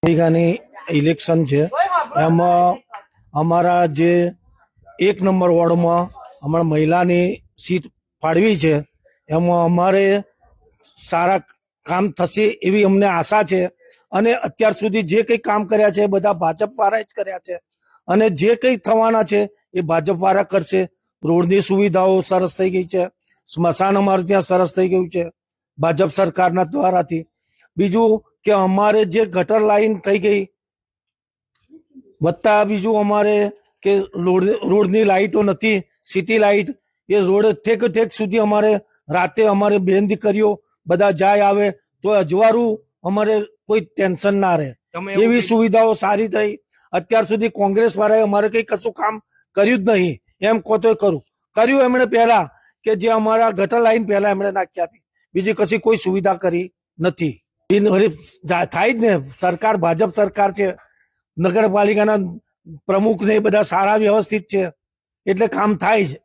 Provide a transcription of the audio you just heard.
પાલિકાની ઇલેક્શન છે એમાં અમારા જે 1 નંબર વોર્ડમાં અમારા મહિલાની સીટ ફાળવી છે એમાં અમારે સારા કામ થશે એવી અમને આશા છે અને અત્યાર સુધી જે કંઈ કામ કર્યા છે બધા ભાજપવાળાએ જ કર્યા છે અને જે કંઈ થવાના છે એ ભાજપવાળા કરશે. રોડની સુવિધાઓ સરસ થઈ ગઈ છે, સ્મશાન અમારે ત્યાં સરસ થઈ ગયું છે ભાજપ સરકારના દ્વારાથી. બીજું કે અમારે જે ગટર લાઈન થઈ ગઈ વત્તા બીજું અમારે કે રોડની લાઈટો નથી, સિટી લાઈટ એ રોડ ઠેક ઠેક સુધી અમારે રાતે અમારે બેન દીકરીઓ બધા જાય આવે તો અજવાળું અમારે કોઈ ટેન્શન ના રહે એવી સુવિધાઓ સારી થઈ. અત્યાર સુધી કોંગ્રેસ વાળાએ અમારે કઈ કશું કામ કર્યું જ નહીં એમ કહો તો કર્યું એમણે પહેલા કે જે અમારા ગટર લાઈન પહેલા એમણે નાખી આપી, બીજી કશી કોઈ સુવિધા કરી નથી. થાય જ ને, સરકાર ભાજપ સરકાર છે, નગરપાલિકાના પ્રમુખ ને બધા સારા વ્યવસ્થિત છે એટલે કામ થાય છે.